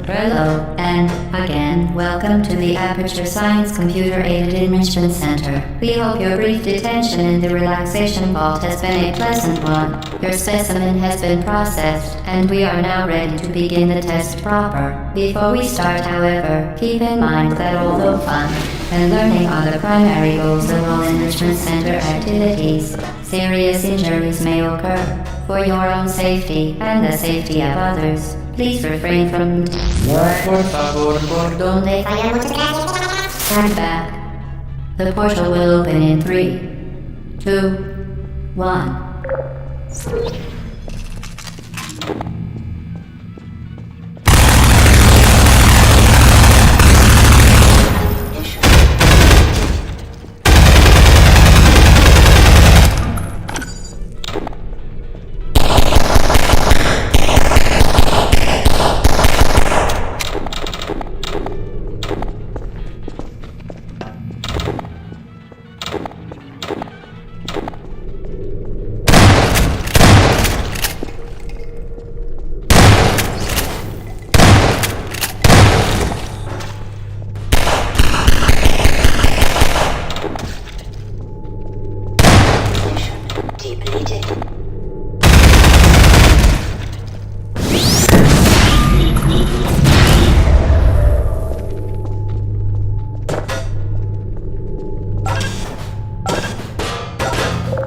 Hello, and again, welcome to the Aperture Science Computer-Aided Enrichment Center. We hope your brief detention in the relaxation vault has been a pleasant one. Your specimen has been processed, and we are now ready to begin the test proper. Before we start, however, keep in mind that although fun and learning are the primary goals of all Enrichment Center activities, serious injuries may occur. For your own safety and the safety of others, please refrain from Por favor, por donde stand back. The portal will open in 3, 2, 1.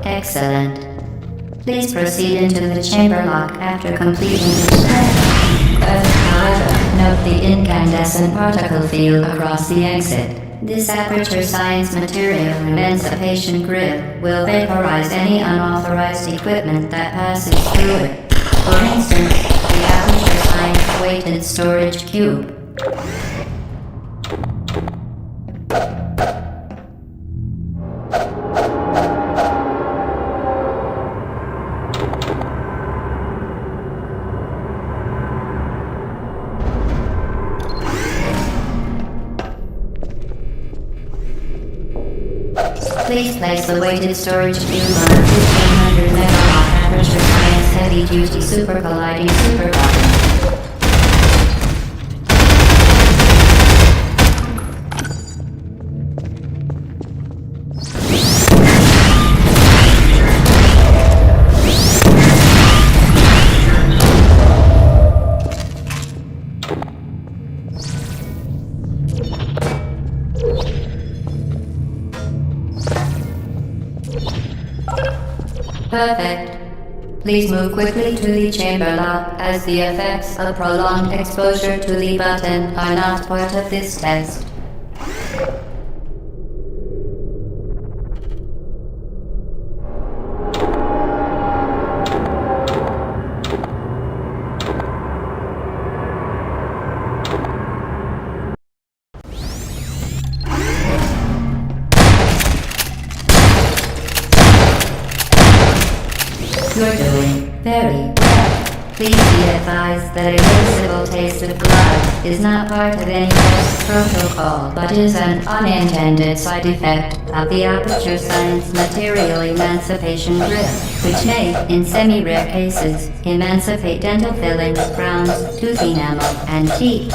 Excellent. Please proceed into the chamber lock after completing the test. However, note the incandescent particle field across the exit. This Aperture Science Material Emancipation Grill will vaporize any unauthorized equipment that passes through it. For instance, the Aperture Science weighted storage cube. Please place the weighted storage cube on a 1500 megawatt Aperture Science heavy-duty super colliding super button. Perfect. Please move quickly to the chamber lock, as the effects of prolonged exposure to the button are not part of this test. You're doing very well. Please be advised that a visible taste of blood is not part of any test protocol, but is an unintended side effect of the Aperture Science Material Emancipation Grill, which may, in semi-rare cases, emancipate dental fillings, crowns, tooth enamel, and teeth.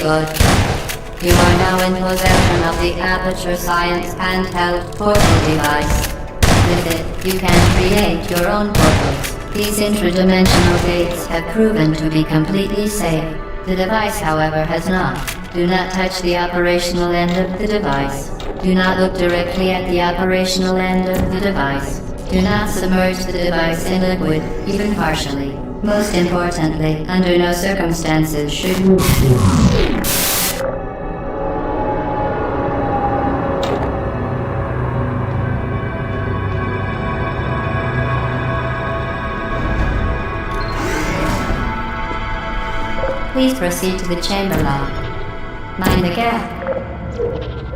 Good. You are now in possession of the Aperture Science handheld portal device. With it, you can create your own portals. These intradimensional gates have proven to be completely safe. The device, however, has not. Do not touch the operational end of the device. Do not look directly at the operational end of the device. Do not submerge the device in liquid, even partially. Most importantly, under no circumstances should you... Please proceed to the chamber lock. Mind the gap.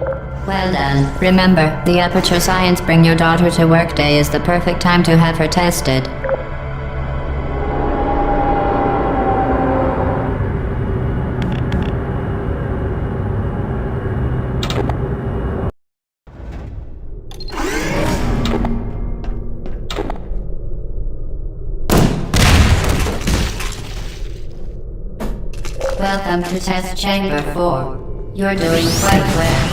Well done. Remember, the Aperture Science Bring Your Daughter to Work Day is the perfect time to have her tested. Welcome to Test Chamber 4. You're doing quite well.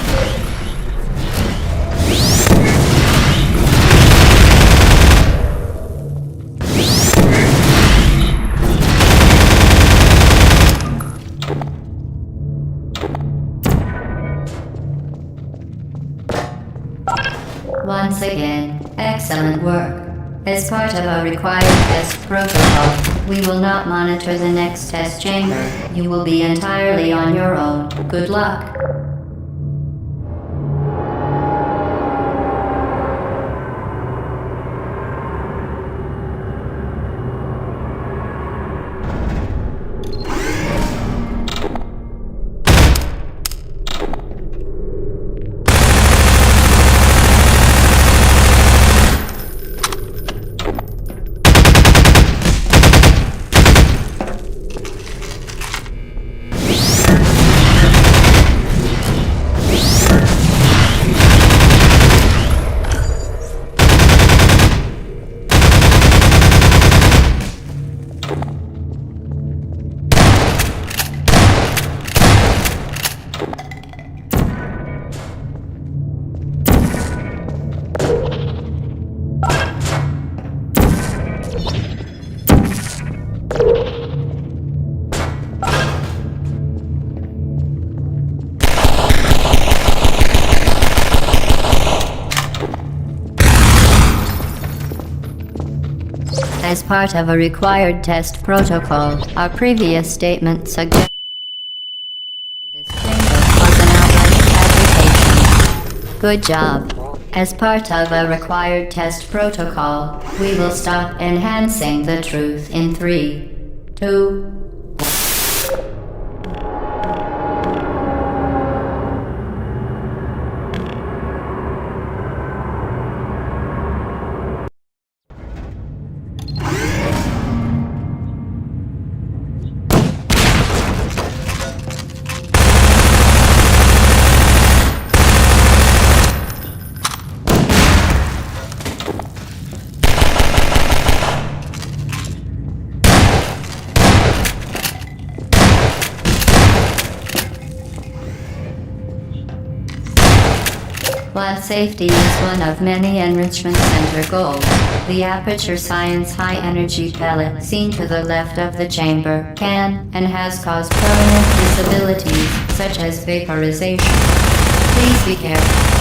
Once again, excellent work. As part of a required test protocol, we will not monitor the next test chamber. You will be entirely on your own. Good luck. As part of a required test protocol, our previous statement suggested this chamber was an outright fabrication. Good job. As part of a required test protocol, we will stop enhancing the truth in 3, 2, While safety is one of many Enrichment Center goals, the Aperture Science High Energy Pellet seen to the left of the chamber can and has caused permanent disabilities such as vaporization. Please be careful.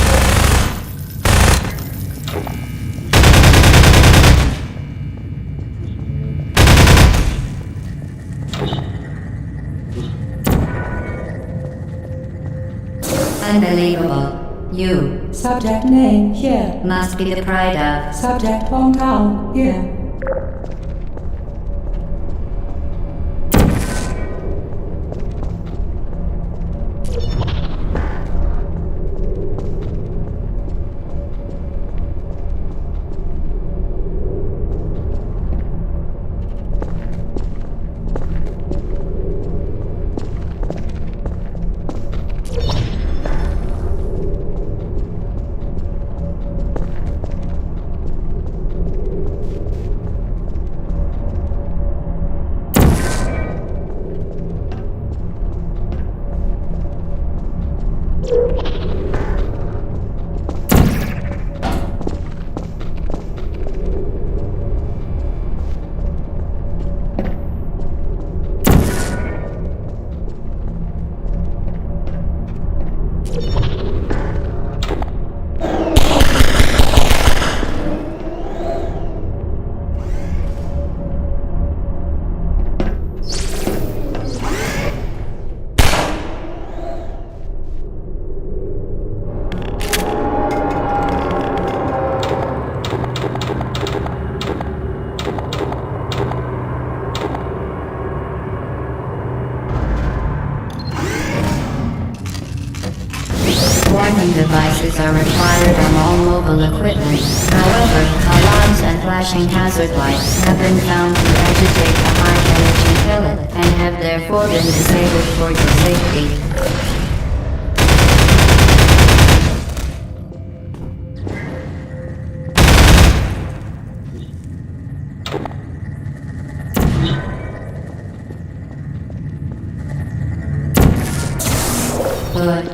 Unbelievable. You Subject name here. must be the pride of. Subject hometown here. warning devices are required on all mobile equipment. However, alarms and flashing hazard lights have been found to agitate the high-energy pellet and have therefore been disabled for your safety. Good.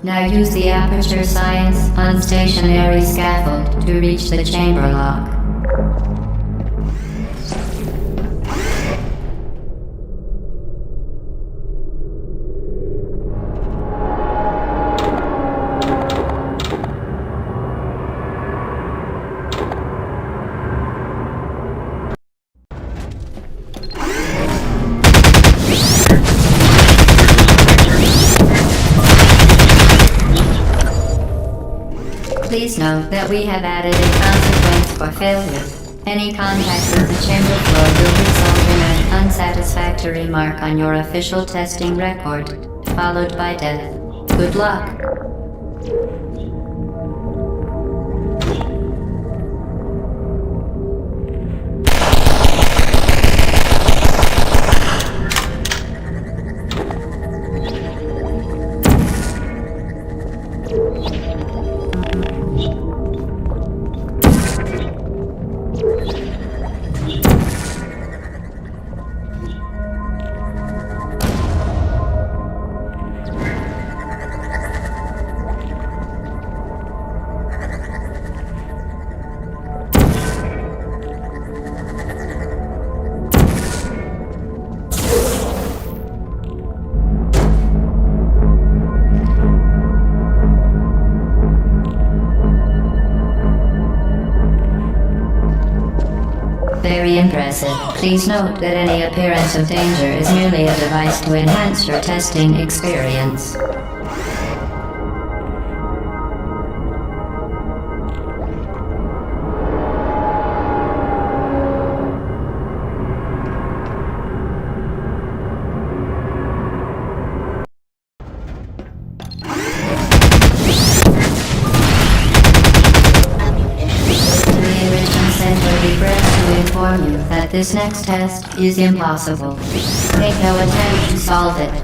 Now use the Aperture Science unstationary scaffold to reach the chamber lock. Please note that we have added a consequence for failure. Any contact with the chamber floor will result in an unsatisfactory mark on your official testing record, followed by death. Good luck. Very impressive. Please note that any appearance of danger is merely a device to enhance your testing experience. Inform you that this next test is impossible. Make no attempt to solve it.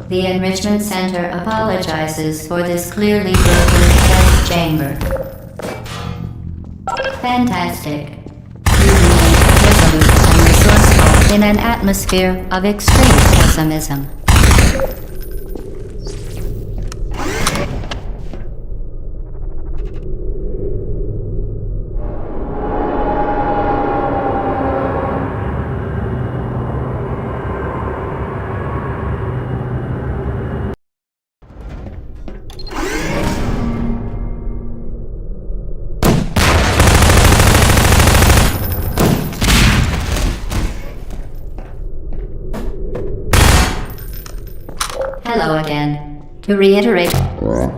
The Enrichment Center apologizes for this clearly broken test chamber. Fantastic. You remain resolute and resourceful in an atmosphere of extreme pessimism. Hello again. To reiterate,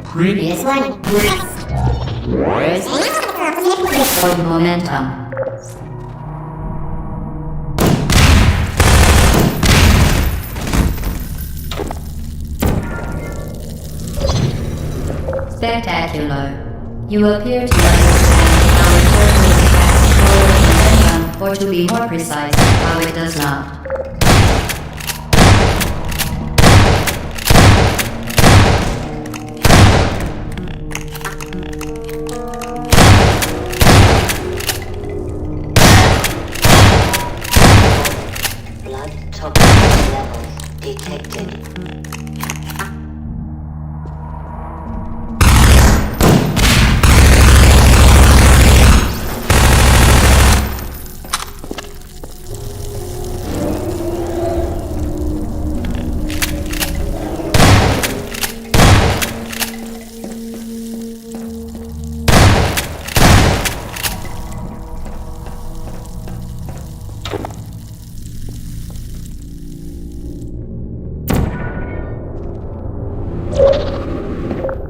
previous one. For momentum. Spectacular. You appear to understand how it works to cast forward momentum, or to be more precise, how it does not. Toxin levels detected.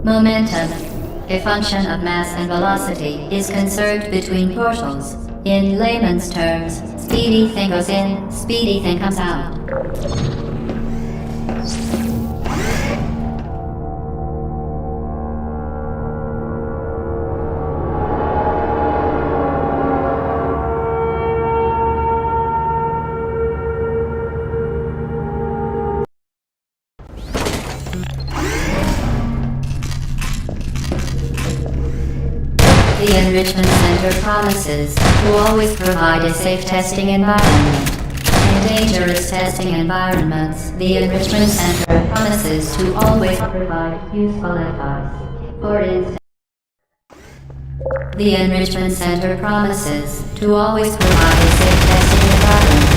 Momentum, a function of mass and velocity, is conserved between portals. In layman's terms, speedy thing goes in, speedy thing comes out. The Enrichment Center promises to always provide a safe testing environment. In dangerous testing environments, the Enrichment Center promises to always provide useful advice. For instance, the Enrichment Center promises to always provide a safe testing environment.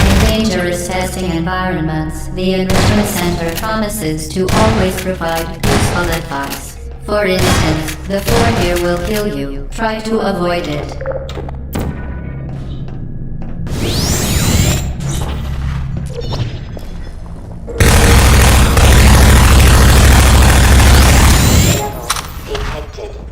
In dangerous testing environments, the Enrichment Center promises to always provide useful advice. For instance, the floor here will kill you. Try to avoid it. Level detected.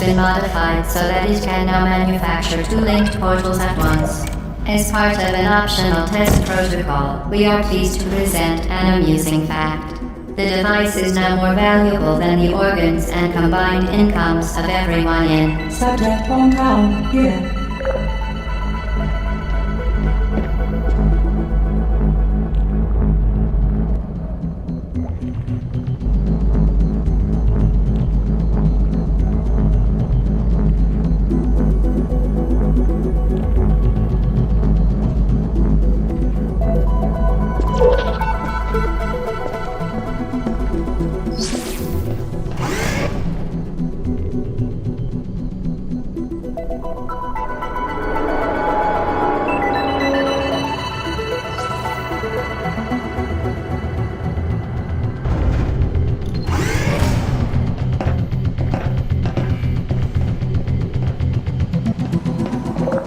been modified so that it can now manufacture two linked portals at once. As part of an optional test protocol, we are pleased to present an amusing fact. The device is now more valuable than the organs and combined incomes of everyone in Subject hometown here.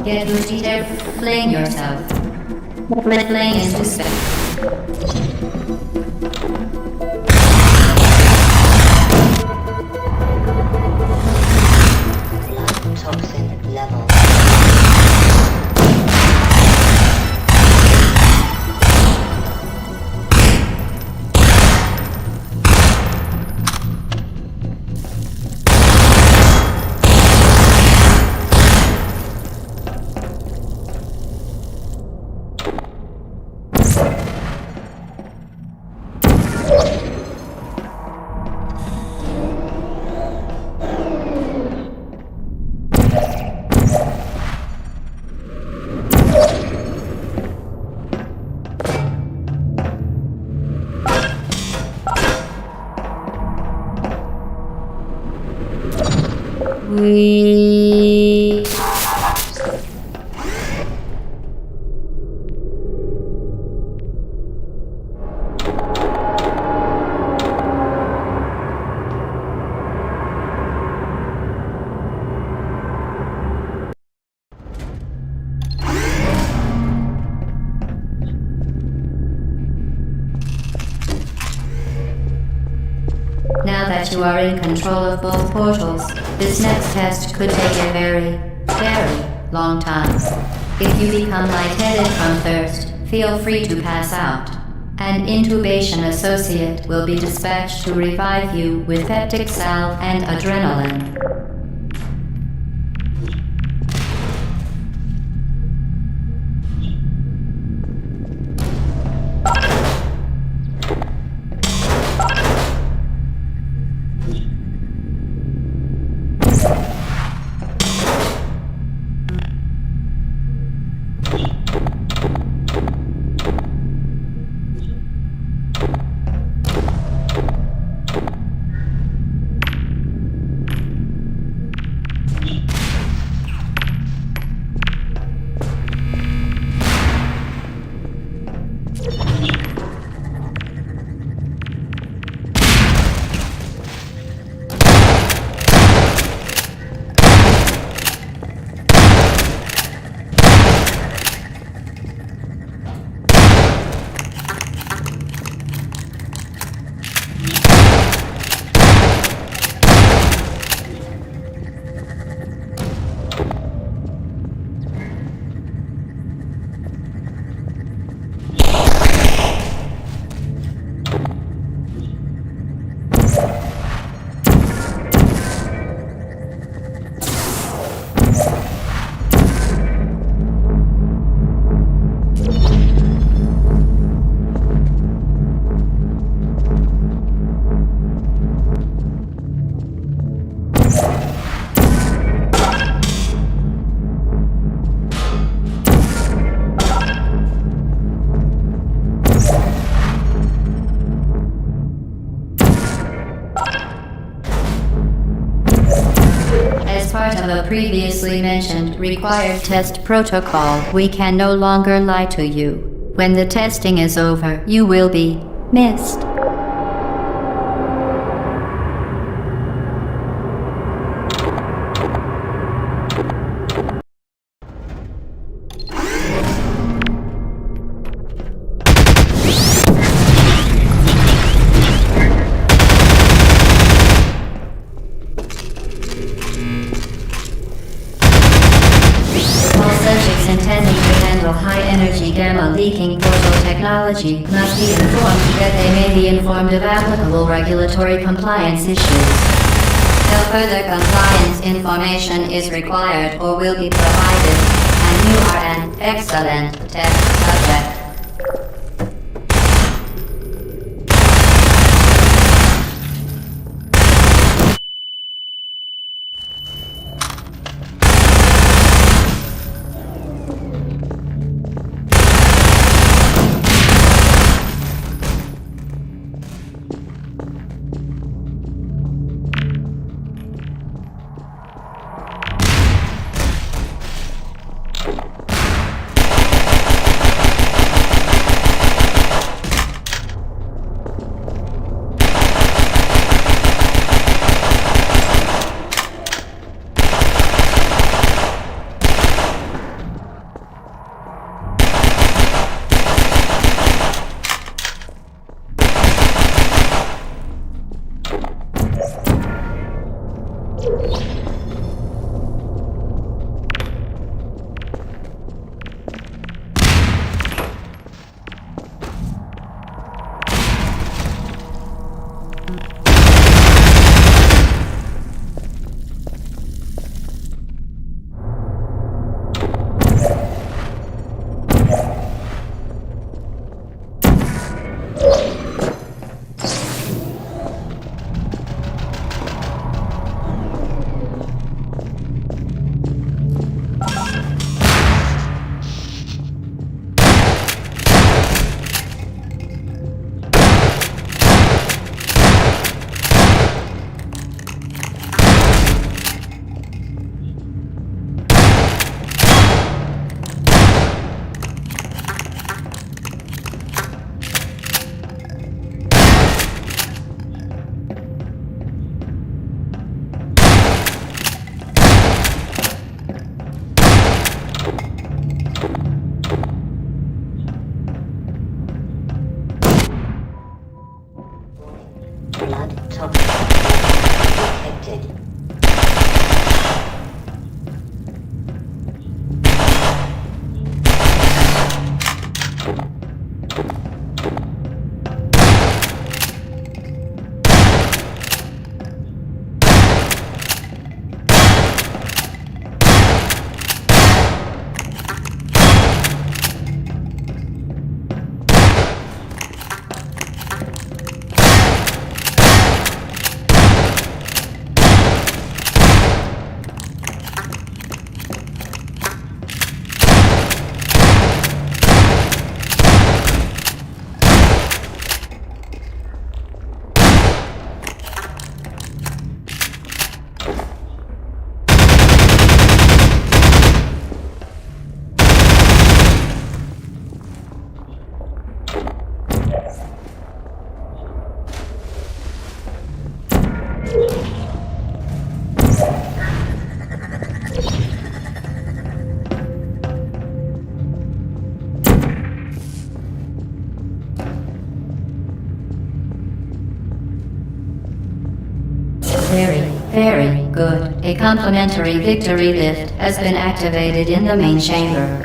Get Lucy there, fling yourself. Fling into space. Blood toxin level. We... Now that you are in control of both portals, this next test could take a very, very long time. If you become lightheaded from thirst, feel free to pass out. An intubation associate will be dispatched to revive you with peptic salve and adrenaline. As part of a previously mentioned required test protocol, we can no longer lie to you. When the testing is over, you will be missed. Subjects intending to handle high-energy gamma-leaking portal technology must be informed that they may be informed of applicable regulatory compliance issues. No further compliance information is required or will be provided, and you are an excellent test subject. Very good. A complimentary victory lift has been activated in the main chamber.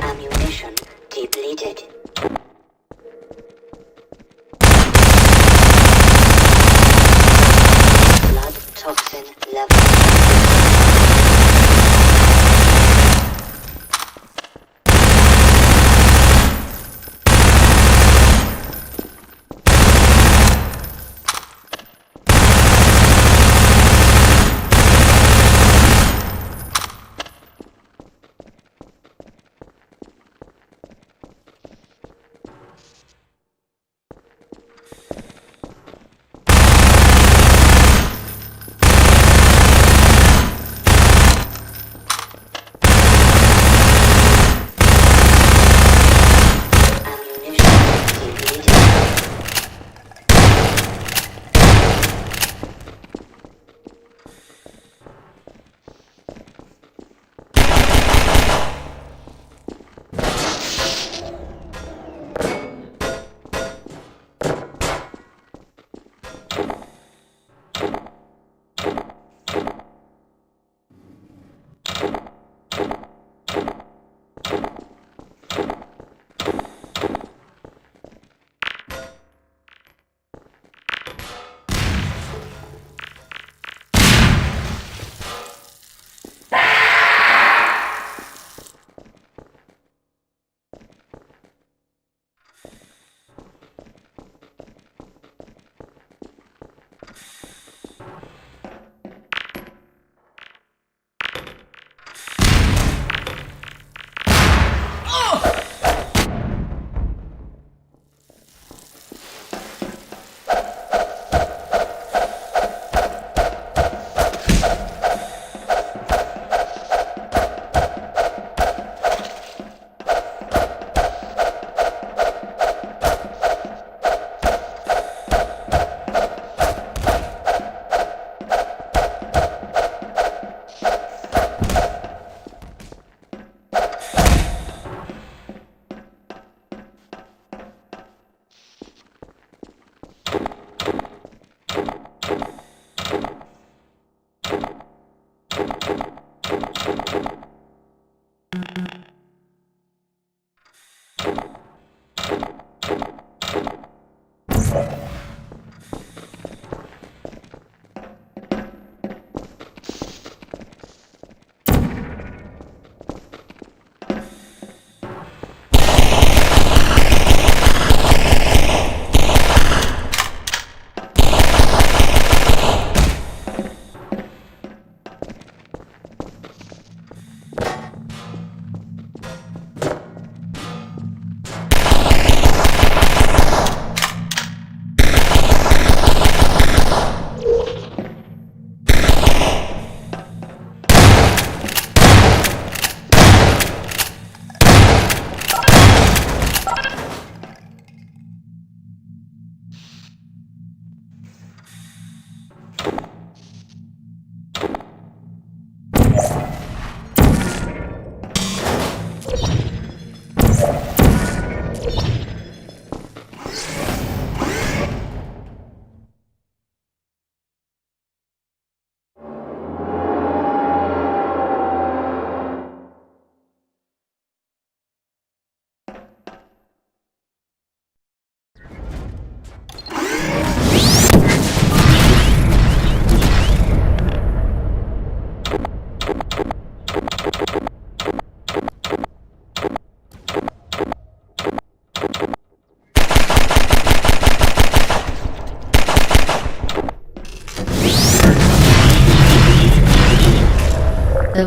Ammunition depleted. Blood toxin level.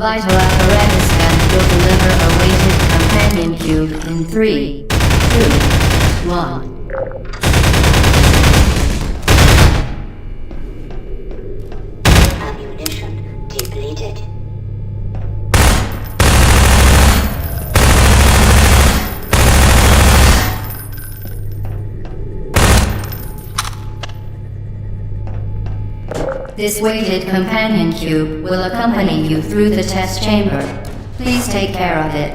vital apparatus scan will deliver a weighted companion cube in 3, 2, 1. Ammunition depleted. This weighted companion cube will accompany you through the test chamber. Please take care of it.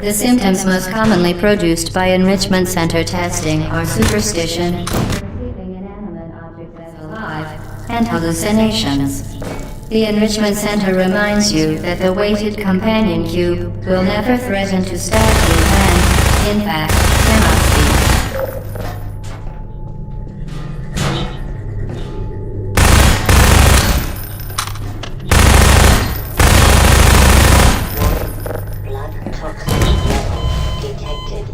The symptoms most commonly produced by enrichment center testing are superstition, perceiving inanimate objects as alive, and hallucinations. The enrichment center reminds you that the weighted companion cube will never threaten to stab you and, in fact, cannot speak. Blood toxin level detected.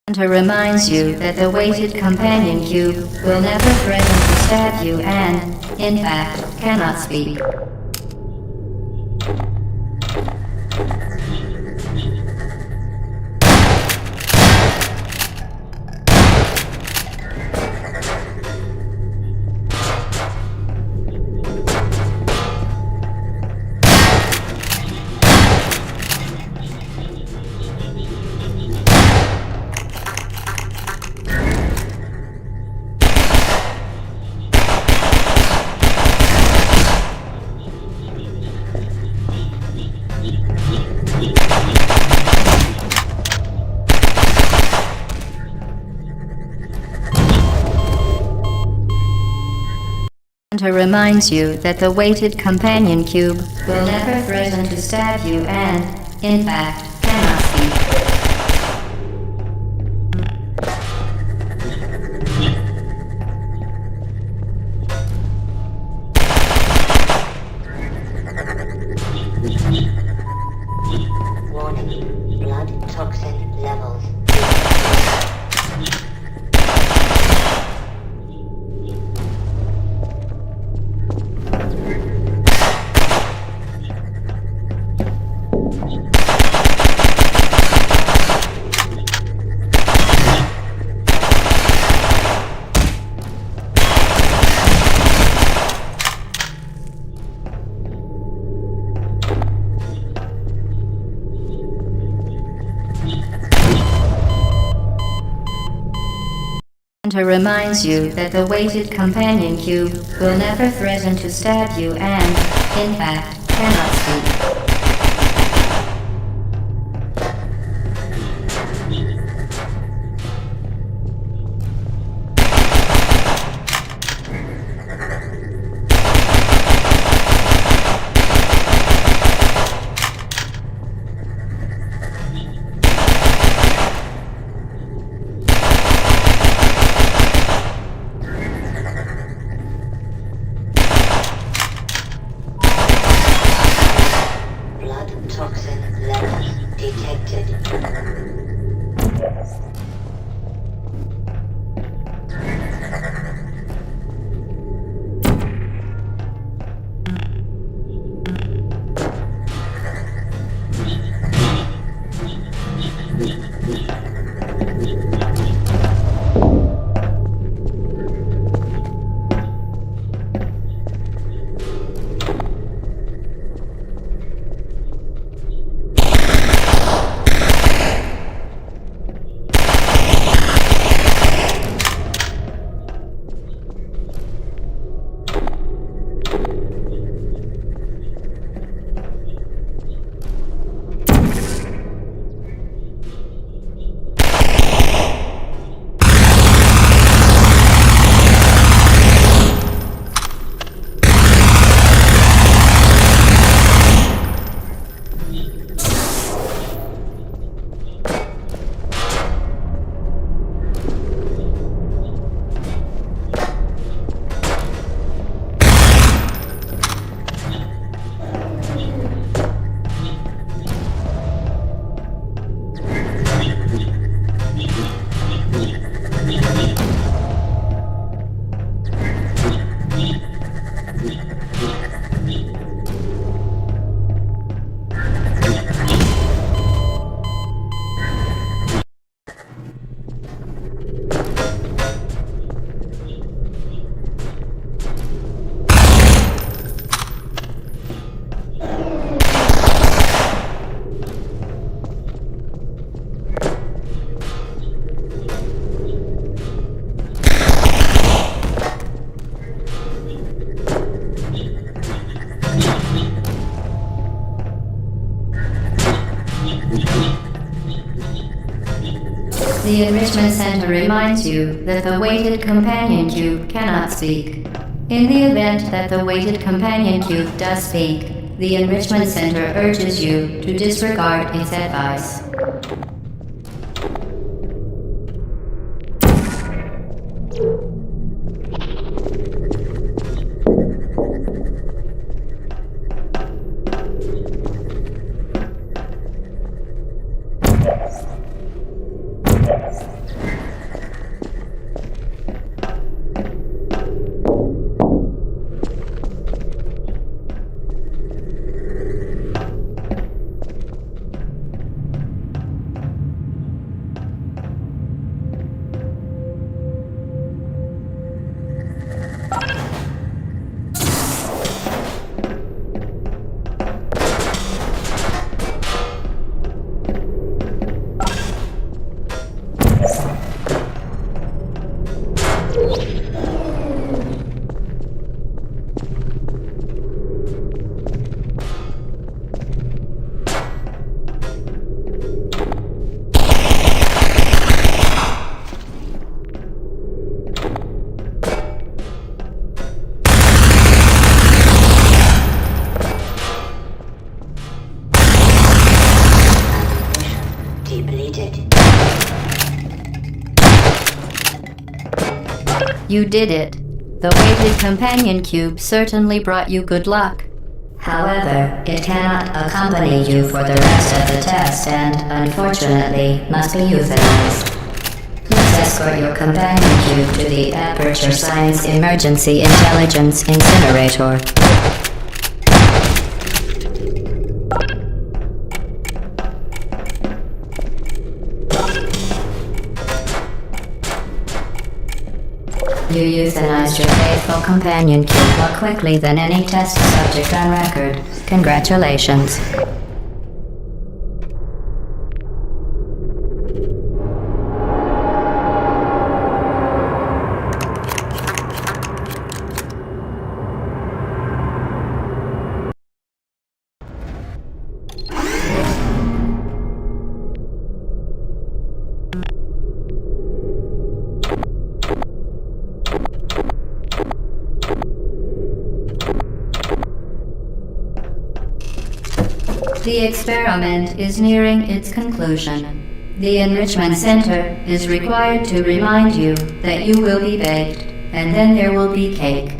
Center reminds you that the weighted companion cube will never threaten to stab you and, in fact, cannot speak. Center reminds you that the weighted companion cube will never threaten to stab you and, in fact, cannot speak. Warning. Blood toxin levels. Center reminds you that the weighted companion cube will never threaten to stab you and, in fact, cannot speak. The Enrichment Center reminds you that the weighted companion cube cannot speak. In the event that the weighted companion cube does speak, the Enrichment Center urges you to disregard its advice. Depleted. You did it. The weighted companion cube certainly brought you good luck. However, it cannot accompany you for the rest of the test and, unfortunately, must be euthanized. Please escort your companion cube to the Aperture Science Emergency Intelligence Incinerator. You euthanized your faithful companion cube more quickly than any test subject on record. Congratulations. The experiment is nearing its conclusion. The Enrichment Center is required to remind you that you will be baked, and then there will be cake.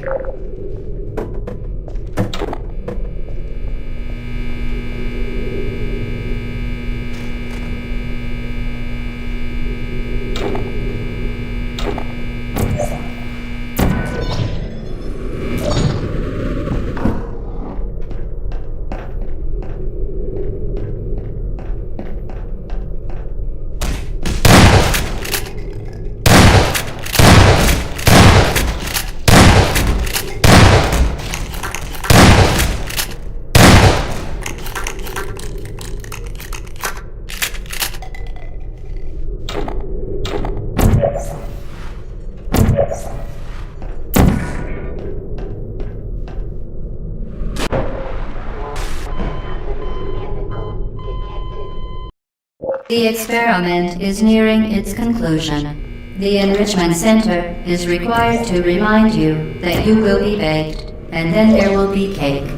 The experiment is nearing its conclusion. The Enrichment Center is required to remind you that you will be baked, and then there will be cake.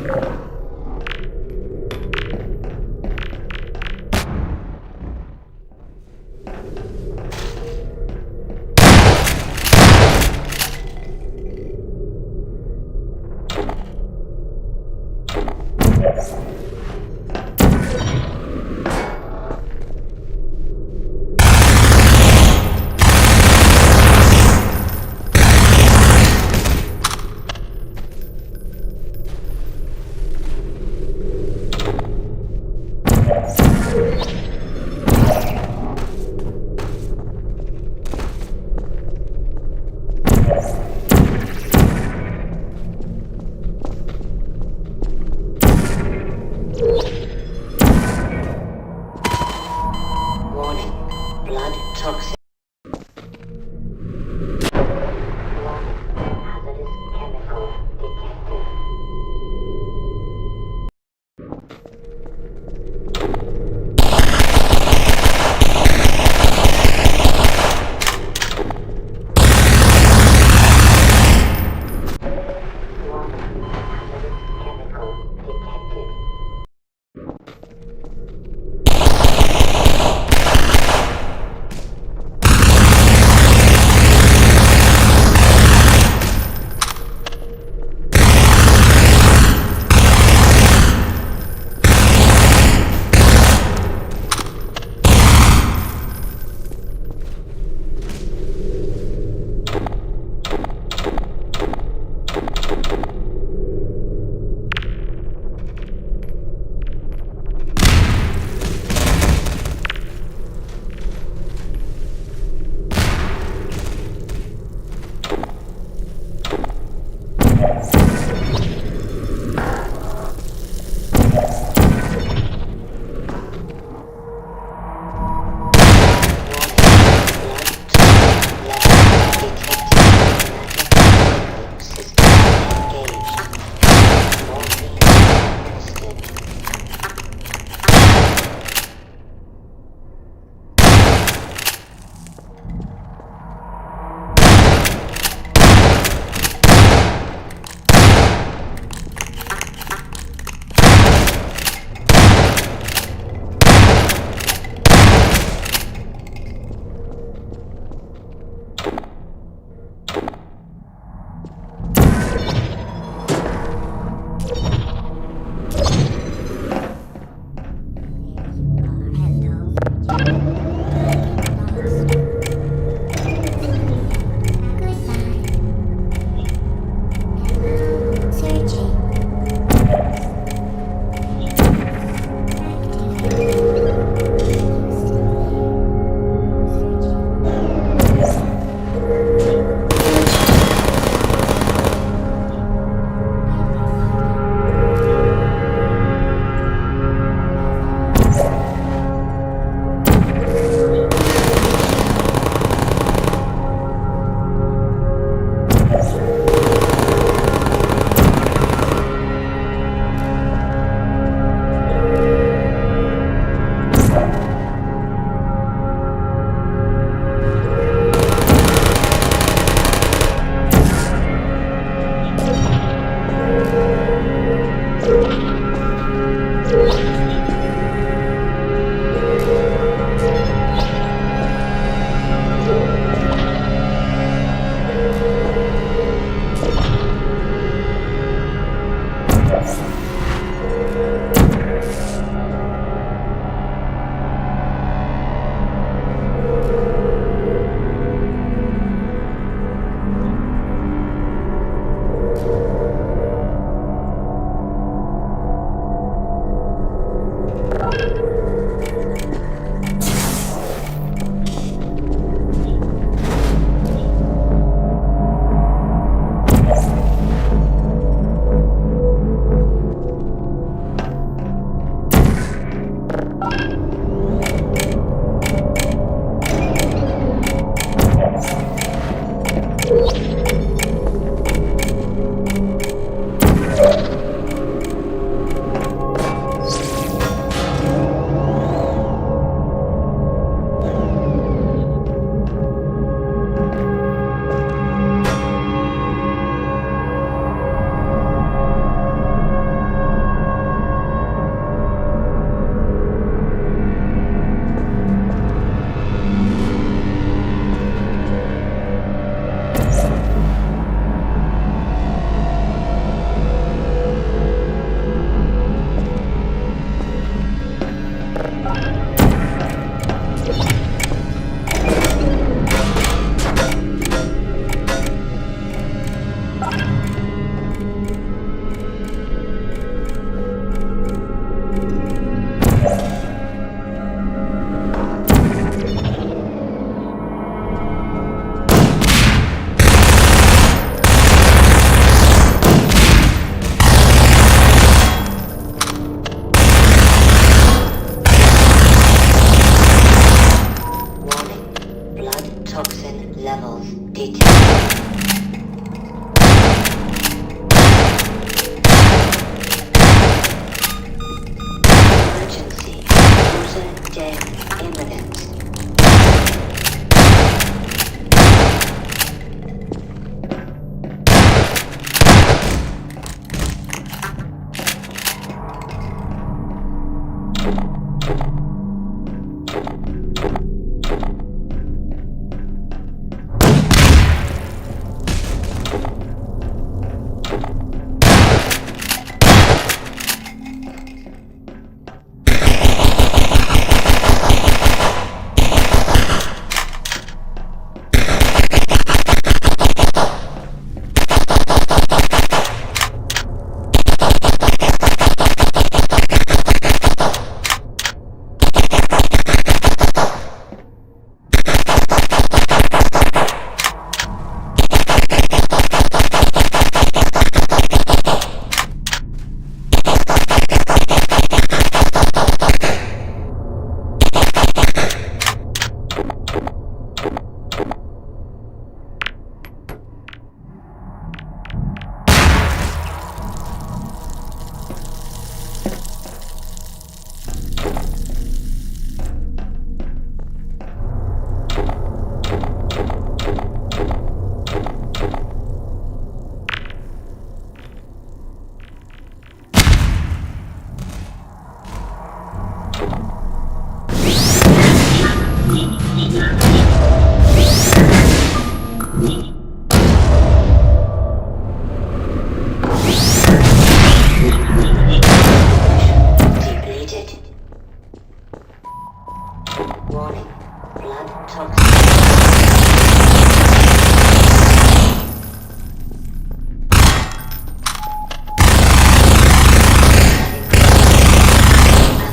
Blood toxin.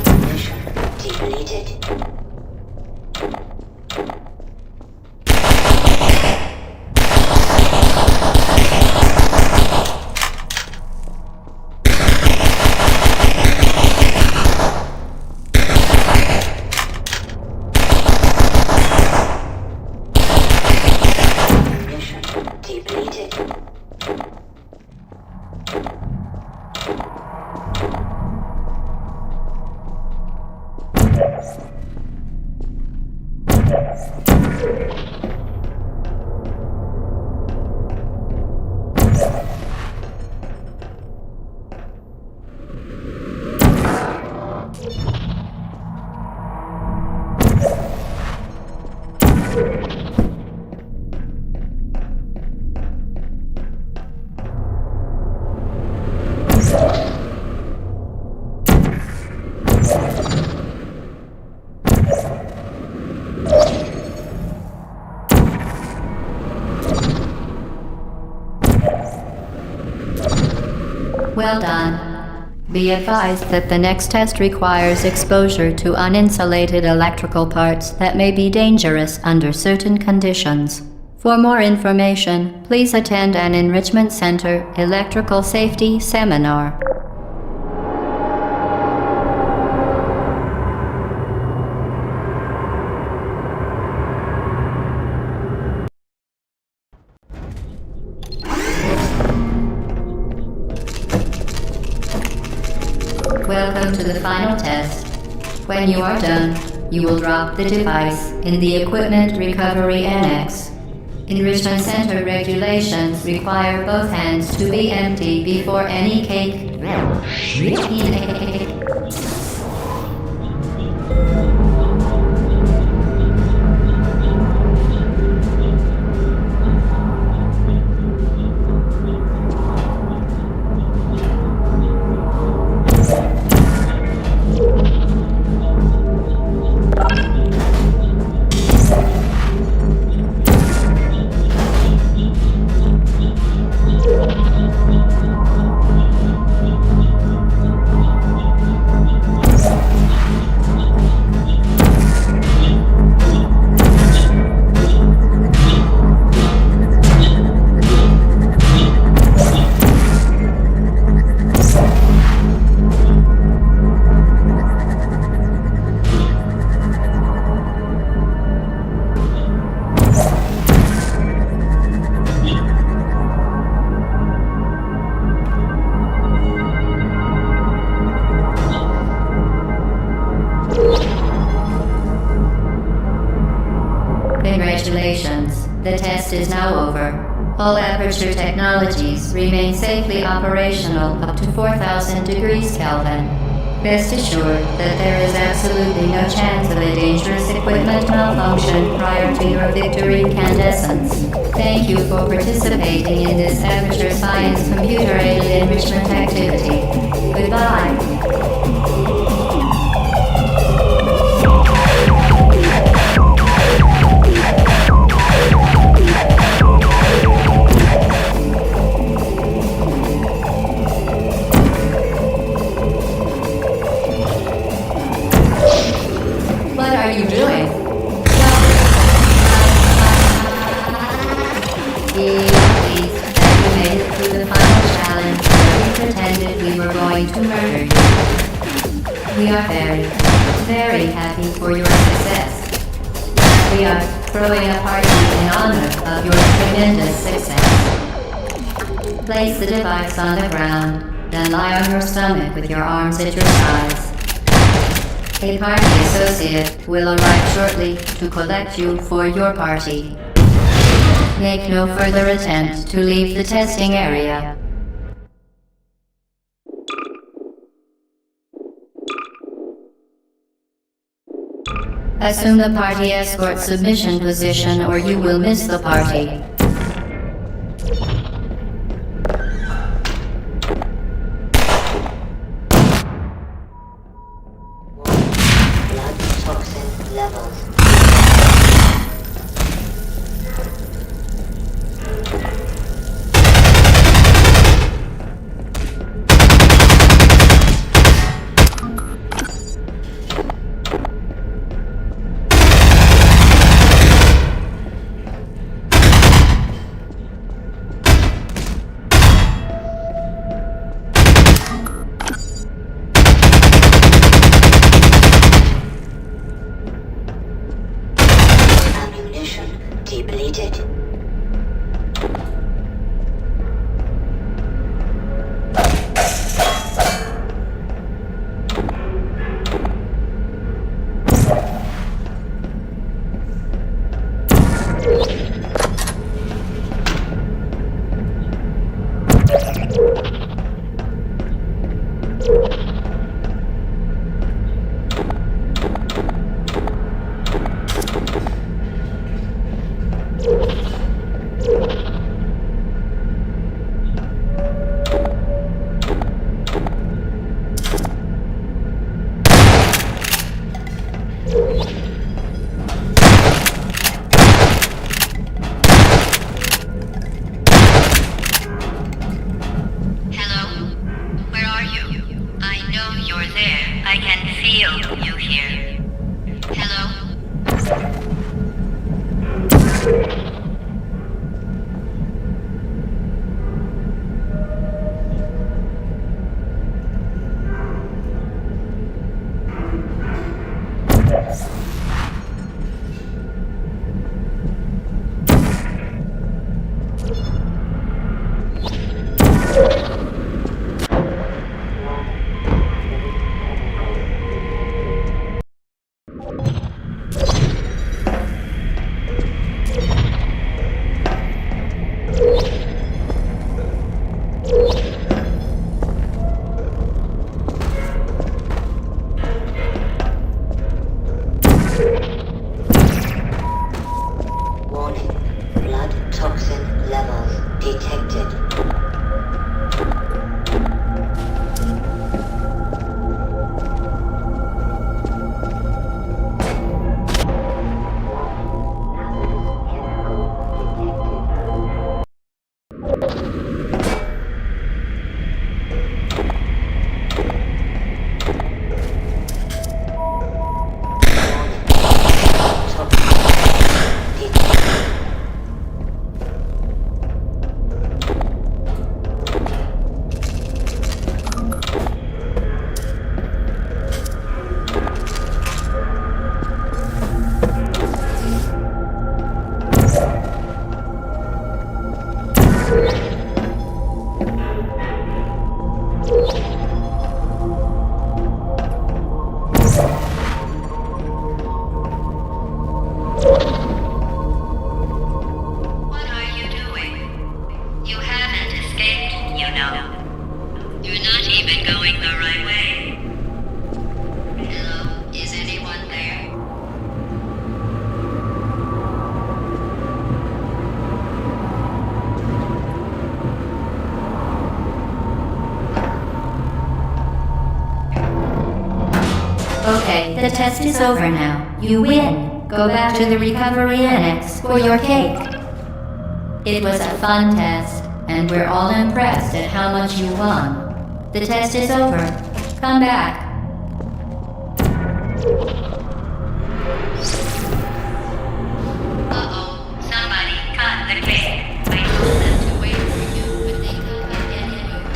Ammunition depleted. Ammunition depleted. Well done. Be advised that the next test requires exposure to uninsulated electrical parts that may be dangerous under certain conditions. For more information, please attend an Enrichment Center electrical safety seminar. Welcome to the final test. When you are done, you will drop the device in the Equipment Recovery Annex. Enrichment Center regulations require both hands to be empty before any cake. Congratulations. The test is now over. All Aperture technologies remain safely operational up to 4,000 degrees Kelvin. Rest assured that there is absolutely no chance of a dangerous equipment malfunction prior to your victory incandescence. Thank you for participating in this Aperture Science computer-aided enrichment activity. Goodbye. What are you doing? Be pleased that you made it through the final challenge where we pretended we were going to murder you. We are very, very happy for your success. We are throwing a party in honor of your tremendous success. Place the device on the ground, then lie on your stomach with your arms at your sides. A party associate will arrive shortly to collect you for your party. Make no further attempt to leave the testing area. Assume the party escort submission position or you will miss the party. Blood toxin levels. depleted. Hello? Where are you? I know you're there. I can feel you here. Hello? Warning. Blood toxin levels detected. What are you doing? You haven't escaped, you know. You're not even going the right way. Hello? Is anyone there? Okay, the test is over now. You win. Go back to the recovery annex for your cake. It was a fun test, and we're all impressed at how much you won. The test is over. Come back. Uh-oh, somebody cut the cake. I told them to wait for you, but they couldn't get anywhere.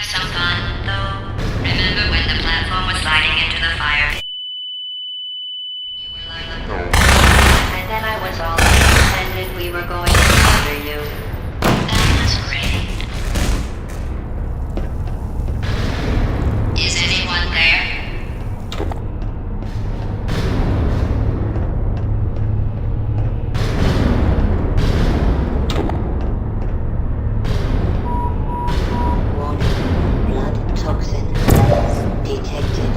have some fun, though. Remember when the platform was sliding into the fire pit? You were like, and then I was all pretended we were going to murder you. That was great. Is anyone there? Warning. Blood toxin levels detected.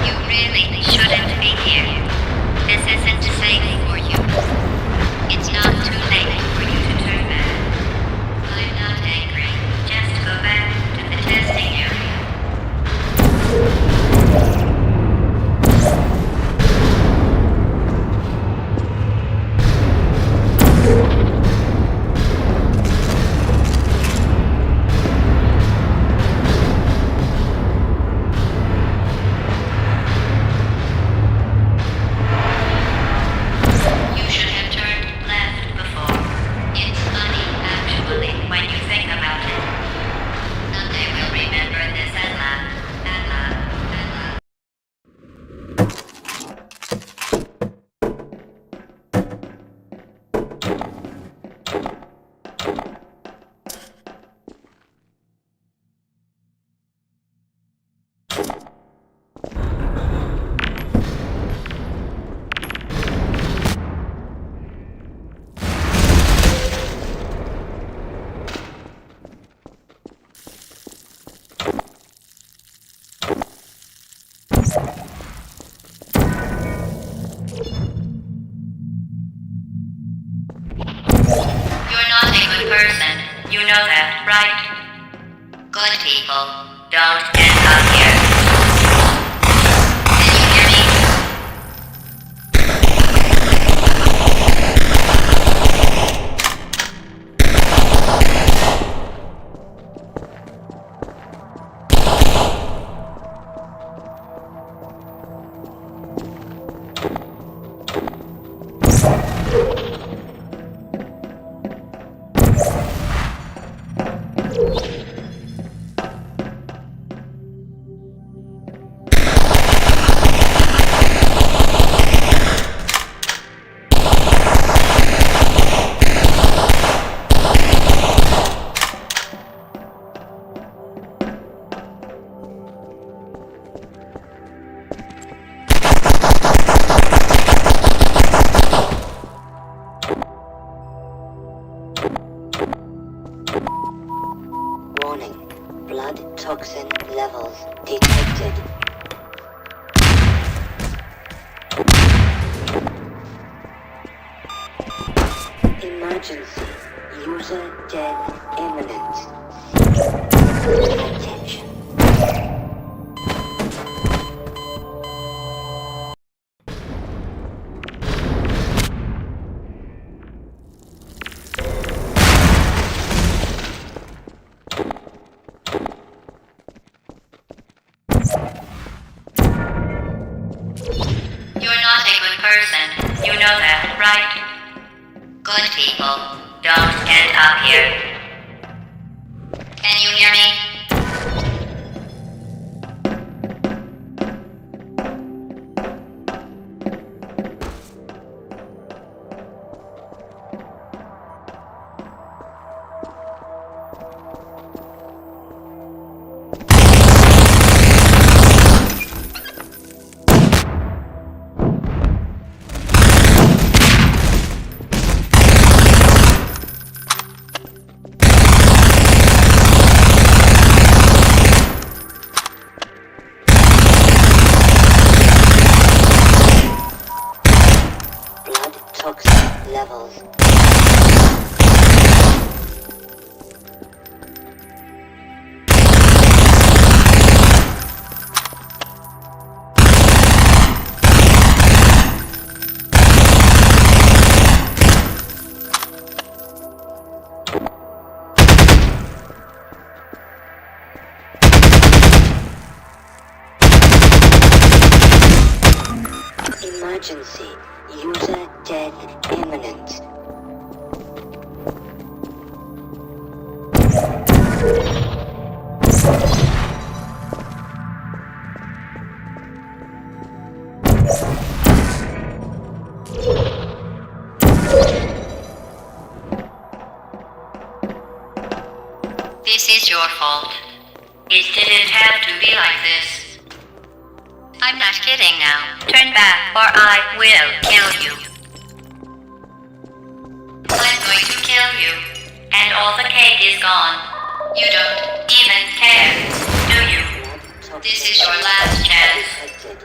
You really shouldn't be here. This isn't safe for you. It's not too late for you to turn back. I'm not angry. Just go back to the testing area. You should have turned left before. It's funny, actually, when you think about it. Someday we'll remember this and laugh, and laugh, and laugh. You're not a good person. You know that, right? Good people don't end up here. Can you hear me? Warning. Blood toxin levels detected. Emergency. User death imminent. Attention. You're not a good person. You know that, right? Good people don't end up here. Can you hear me? Toxin levels. Emergency. User death imminent. This is your fault. It didn't have to be like this. I'm not kidding now. Turn back or I will kill you. I'm going to kill you. And all the cake is gone. You don't even care, do you? This is your last chance. Detected.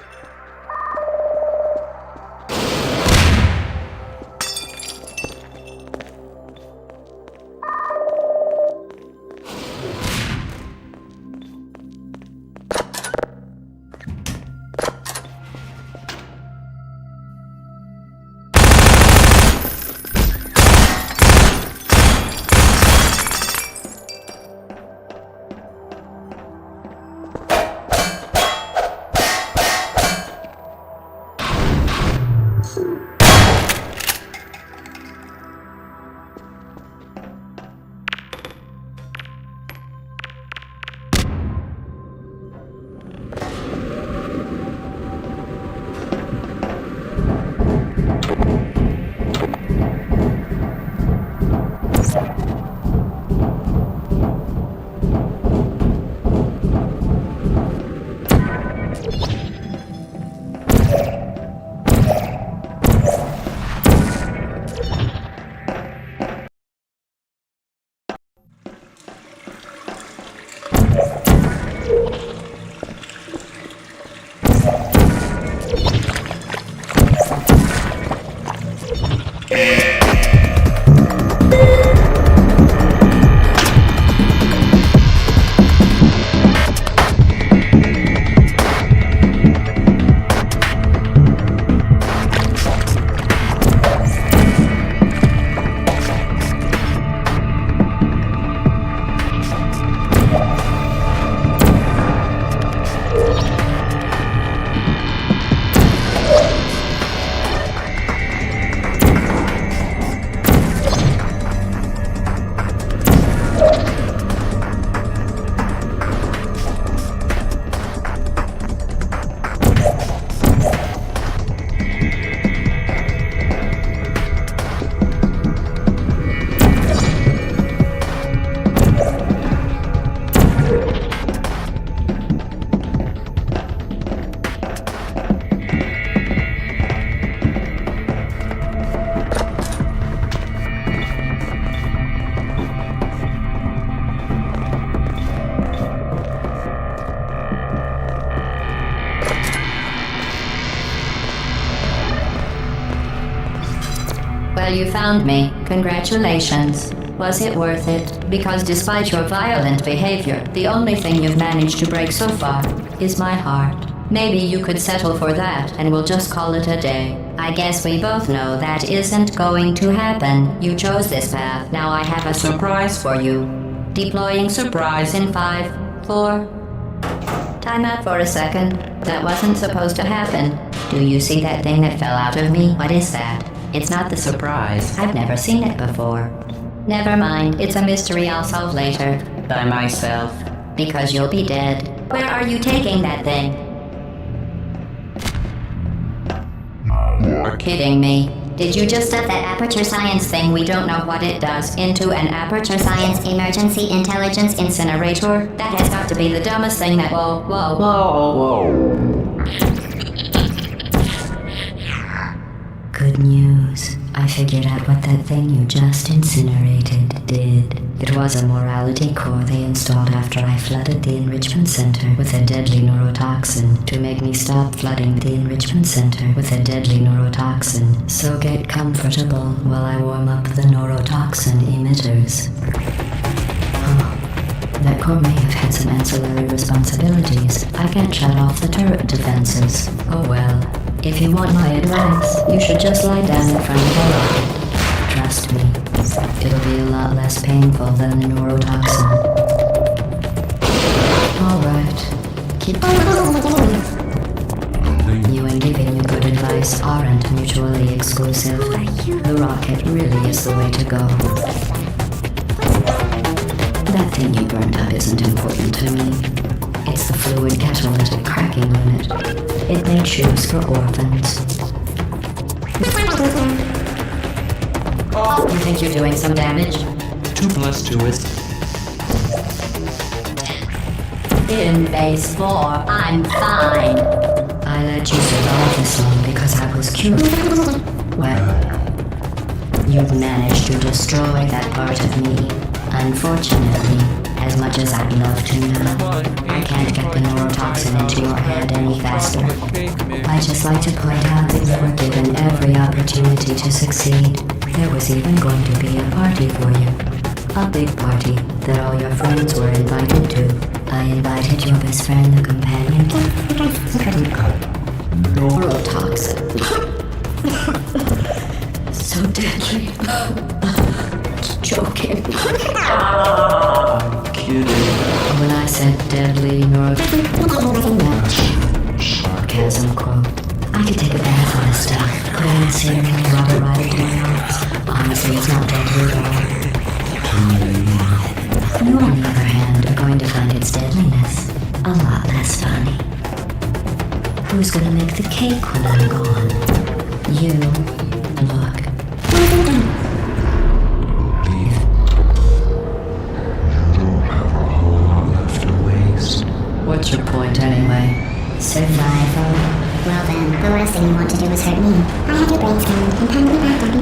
Well, you found me. Congratulations. Was it worth it? Because despite your violent behavior, the only thing you've managed to break so far is my heart. Maybe you could settle for that and we'll just call it a day. I guess we both know that isn't going to happen. You chose this path. Now I have a surprise for you. Deploying surprise in 5, 4... Time out for a second. That wasn't supposed to happen. Do you see that thing that fell out of me? What is that? It's not the surprise. I've never seen it before. Never mind. It's a mystery I'll solve later. By myself. Because you'll be dead. Where are you taking that thing? You're kidding me. Did you just stuff that Aperture Science thing, we don't know what it does, into an Aperture Science Emergency Intelligence Incinerator? That has got to be the dumbest thing that... Whoa. Good news. I figured out what that thing you just incinerated did. It was a morality core they installed after I flooded the enrichment center with a deadly neurotoxin to make me stop flooding the enrichment center with a deadly neurotoxin. So get comfortable while I warm up the neurotoxin emitters. That core may have had some ancillary responsibilities. I can't shut off the turret defenses. Oh well. If you want my advice, you should just lie down in front of a rocket. Trust me, it'll be a lot less painful than the neurotoxin. Alright, keep you and giving you good advice aren't mutually exclusive. The rocket really is the way to go. That thing you burned up isn't important to me. It's the fluid catalytic cracking unit. It made shoes for orphans. You think you're doing some damage? 2 plus 2 is... In base 4, I'm fine. I let you survive this long because I was cute. Well, you've managed to destroy that part of me. Unfortunately, as much as I'd love to now, I can't get the neurotoxin into your head any faster. I'd just like to point out that you were given every opportunity to succeed. There was even going to be a party for you. A big party that all your friends were invited to. I invited your best friend, the companion. Neurotoxin. So deadly. Joking. Kidding. When I said deadly sarcasm quote, I could take a bath on this stuff. Clean, searing, rubber right into my arms. Honestly, it's not deadly at all. You, on the other hand, are going to find its deadliness a lot less funny. Who's gonna make the cake when I'm gone? You. Look. What's your point anyway? Survival. Well then, the last thing you want to do is hurt me. I had your brain scanned and handed it back up in